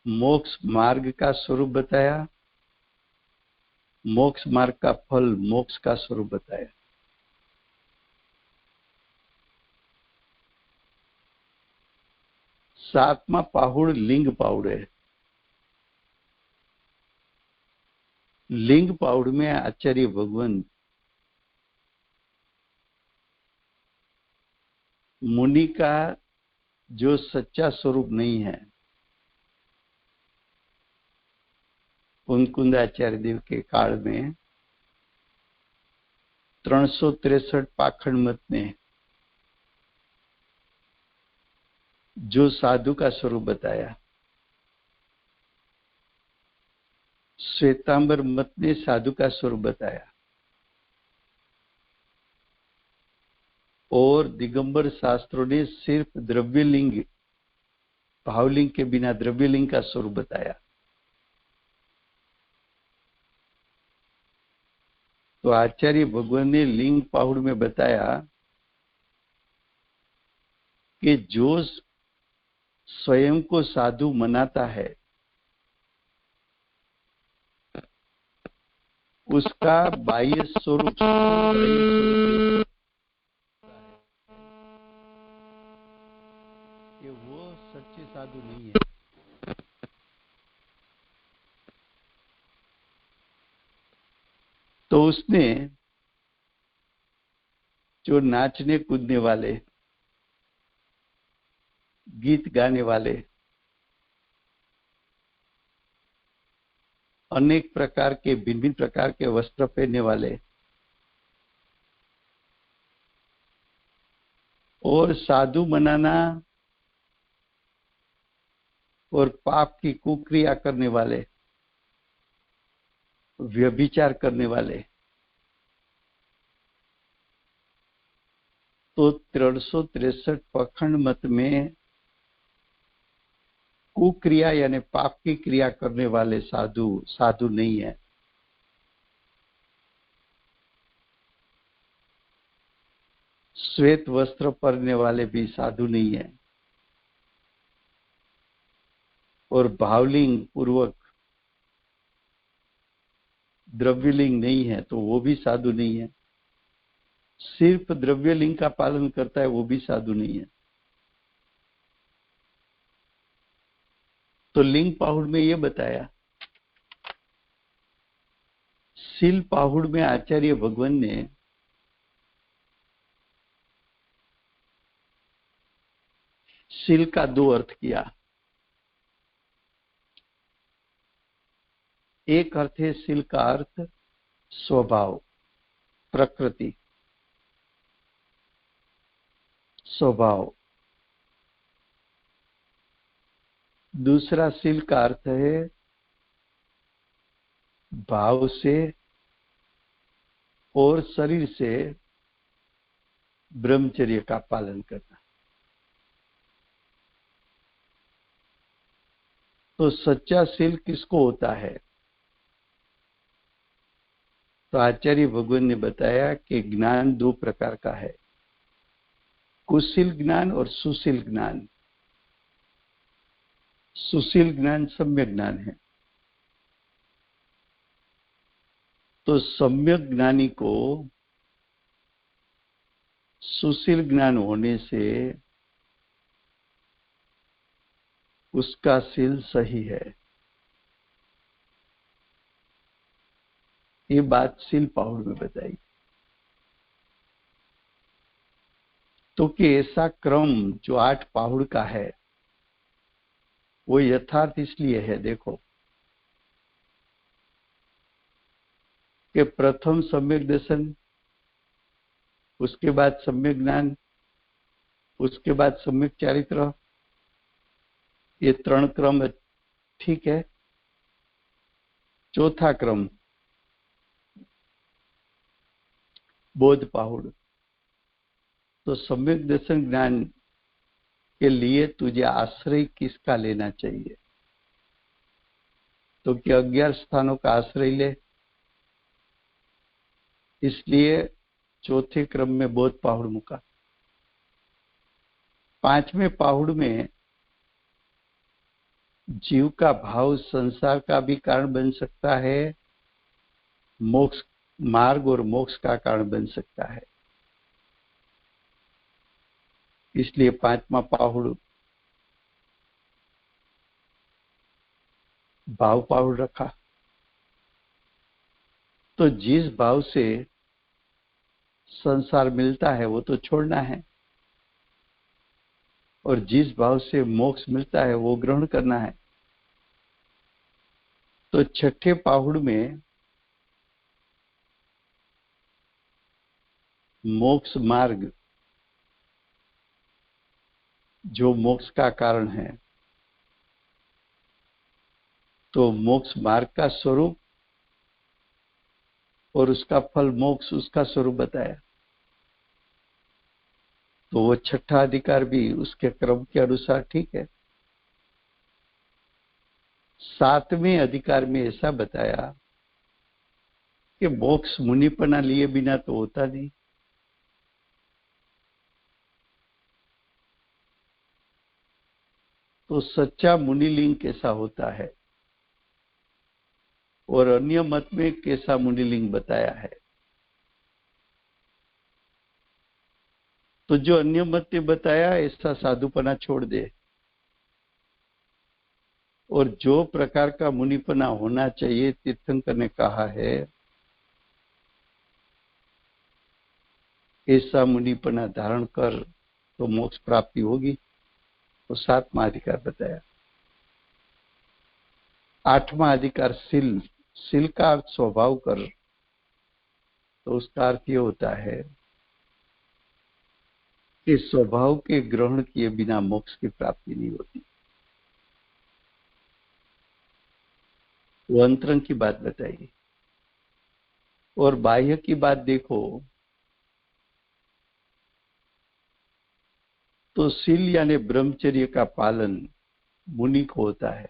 मोक्ष मार्ग का स्वरूप बताया, मोक्ष मार्ग का फल मोक्ष का स्वरूप बताया। सातवां पाहुड़ लिंग पाउड़ है। लिंग पाउड़ में आचार्य भगवान मुनि का जो सच्चा स्वरूप नहीं है, कुंदाचार्य देव के काल में 363 पाखंड मत ने जो साधु का स्वरूप बताया, श्वेतांबर मत ने साधु का स्वरूप बताया और दिगंबर शास्त्रों ने सिर्फ द्रव्यलिंग, भावलिंग के बिना द्रव्यलिंग का स्वरूप बताया। तो आचार्य भगवान ने लिंग पाहुड़ में बताया कि जो स्वयं को साधु मनाता है उसका बाह्य स्वरूप कि वो सच्चे साधु नहीं है। तो उसने जो नाचने कूदने वाले, गीत गाने वाले, अनेक प्रकार के भिन्न प्रकार के वस्त्र पहनने वाले और साधु मनाना और पाप की कुक्रिया करने वाले, व्यभिचार करने वाले, तो 363 पखंड मत में कुक्रिया यानी पाप की क्रिया करने वाले साधु साधु नहीं है। श्वेत वस्त्र पहनने वाले भी साधु नहीं है और भावलिंग पूर्वक द्रव्यलिंग नहीं है तो वो भी साधु नहीं है। सिर्फ द्रव्यलिंग का पालन करता है वो भी साधु नहीं है। तो लिंग पाहुड़ में ये बताया। सील पाहुड़ में आचार्य भगवान ने सील का 2 अर्थ किया। एक अर्थ है सील का अर्थ स्वभाव, प्रकृति, स्वभाव। दूसरा सील का अर्थ है भाव से और शरीर से ब्रह्मचर्य का पालन करना। तो सच्चा सील किसको होता है? तो आचार्य भगवान ने बताया कि ज्ञान 2 प्रकार का है, कुशील ज्ञान और सुशील ज्ञान। सुशील ज्ञान सम्यक ज्ञान है। तो सम्यक ज्ञानी को सुशील ज्ञान होने से उसका शील सही है। ये बात शील पाहुड़ में बताई। तो कि ऐसा क्रम जो 8 पाहुड़ का है वो यथार्थ इसलिए है, देखो कि प्रथम सम्यक दर्शन, उसके बाद सम्यक ज्ञान, उसके बाद सम्यक चारित्र, ये 3 क्रम ठीक है। चौथा क्रम बोध पाहुड़। तो सम्यक दर्शन ज्ञान के लिए तुझे आश्रय किसका लेना चाहिए? तो कि 11 स्थानों का आश्रय ले। इसलिए चौथे क्रम में बोध पाहुड़ मुका। 5वें पाहुड़ में जीव का भाव संसार का भी कारण बन सकता है, मोक्ष मार्ग और मोक्ष का कारण बन सकता है। इसलिए 5वां पाहुड़ भाव पाहुड़ रखा। तो जिस भाव से संसार मिलता है वो तो छोड़ना है, और जिस भाव से मोक्ष मिलता है वो ग्रहण करना है। तो 6ठे पाहुड़ में मोक्ष मार्ग जो मोक्ष का कारण है, तो मोक्ष मार्ग का स्वरूप और उसका फल मोक्ष, उसका स्वरूप बताया। तो वो 6ठा अधिकार भी उसके क्रम के अनुसार ठीक है। 7वें अधिकार में ऐसा बताया कि मोक्ष मुनिपना लिए बिना तो होता नहीं। तो सच्चा मुनिलिंग कैसा होता है और अन्य मत में कैसा मुनिलिंग बताया है। तो जो अन्य मत ने बताया ऐसा साधुपना छोड़ दे, और जो प्रकार का मुनिपना होना चाहिए तीर्थंकर ने कहा है ऐसा मुनिपना धारण कर तो मोक्ष प्राप्ति होगी। तो 7वां अधिकार बताया। 8वां अधिकार शील। शील का अर्थ स्वभाव कर। तो उसका अर्थ ये होता है कि स्वभाव के ग्रहण किए बिना मोक्ष की प्राप्ति नहीं होती। वो अंतरंग की बात बताई। और बाह्य की बात देखो तो शील यानी ब्रह्मचर्य का पालन मुनि को होता है।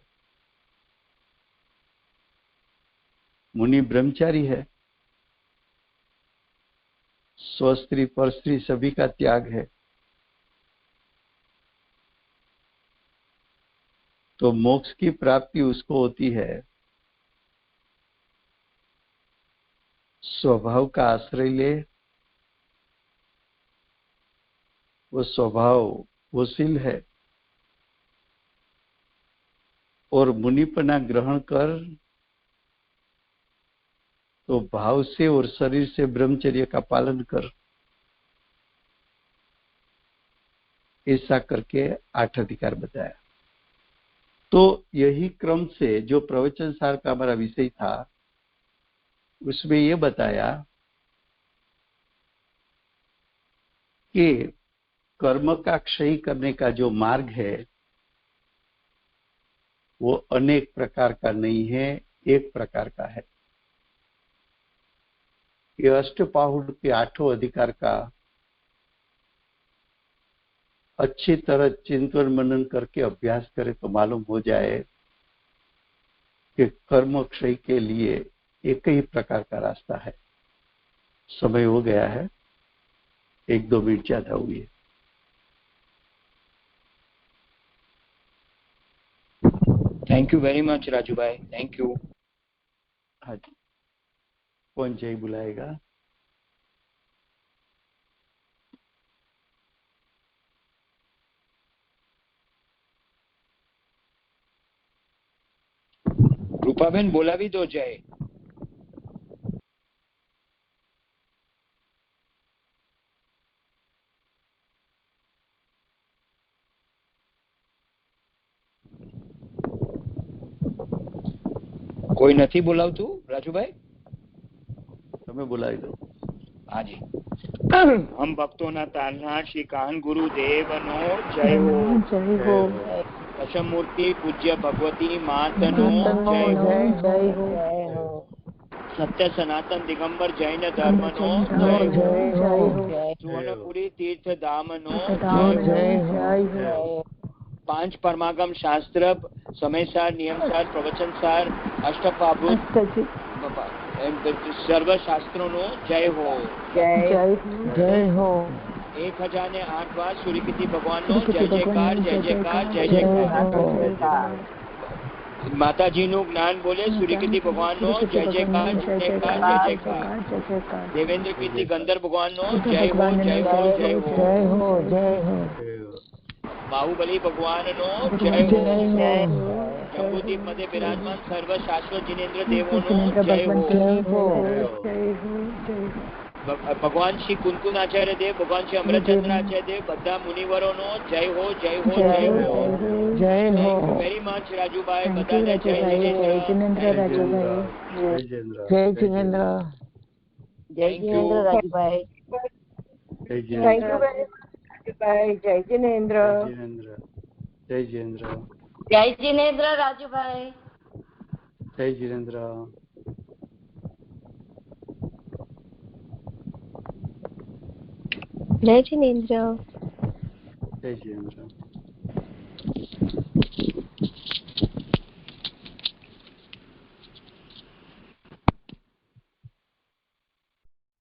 मुनि ब्रह्मचारी है, स्वस्त्री परस्त्री सभी का त्याग है। तो मोक्ष की प्राप्ति उसको होती है स्वभाव का आश्रय ले। वो स्वभाव वो शील है, और मुनिपना ग्रहण कर तो भाव से और शरीर से ब्रह्मचर्य का पालन कर। ऐसा करके 8 अधिकार बताया। तो यही क्रम से जो प्रवचन सार का हमारा विषय था उसमें ये बताया कि कर्म का क्षय करने का जो मार्ग है वो अनेक प्रकार का नहीं है, एक प्रकार का है। ये अष्टपाहुड़ के 8 अधिकार का अच्छी तरह चिंतन मनन करके अभ्यास करे तो मालूम हो जाए कि कर्म क्षय के लिए एक ही प्रकार का रास्ता है। समय हो गया है, 1-2 मिनट ज्यादा हुई है। Thank you very much Raju भाई, थैंक यू। हाँ जी। कौन जय बुलाएगा? રૂપાબેન બોલાવી દો જય. કોઈ નથી બોલાવતું રાજુભાઈ? તમે બોલાવી દો. હાજી. હમ ભક્તોના તારનાર શ્રી કાન ગુરુદેવનો જય હો. જય હો. દશમૂર્તિ પૂજ્ય ભગવતી માતનો જય હો. સત્ય સનાતન દિગંબર જૈન ધર્મનો જય હો. સુવર્ણપુરી તીર્થ ધામનો જય હો. પાંચ પરમાગમ શાસ્ત્ર સમયસાર નિયમસાર પ્રવચનસાર અષ્ટપાભૂત સર્વ શાસ્ત્રોનો જય હો. જય હો. 1008 વાર સૂર્યકીર્તિ ભગવાનનો જય જયકાર જય જયકાર જય જયકાર. માતાજીનું જ્ઞાન બોલે સૂર્યકીર્તિ ભગવાનનો જય જયકાર જય જયકાર જય જયકાર. દેવેન્દ્ર કીર્તિ ગંધર્વ ભગવાનનો જય હો જય હો જય હો જય હો. બાહુબલી ભગવાનનો જય હો. જંબુદીપ મધ્ય બિરાજમાન સર્વ શાશ્વત જીનેન્દ્ર દેવોનો જય હો. ભગવાન શ્રી કુંકુન આચાર્ય દેવ, ભગવાન શ્રી અમરચંદ્ર આચાર્ય દેવ, બધા મુનિવરોનો જય હો જય હો જય હો. જય હો. વેરી મચ રાજુભાઈ, બધાને જય જીનેન્દ્ર રાજુભાઈ. જય જીનેન્દ્ર. જય જીનેન્દ્ર રાજુભાઈ. જય જીનેન્દ્ર. જય જીનેન્દ્ર. જય જીનેન્દ્ર. જય જીનેન્દ્ર રાજુભાઈ. જય જીનેન્દ્ર. જય જીનેન્દ્ર. જય જીનેન્દ્ર.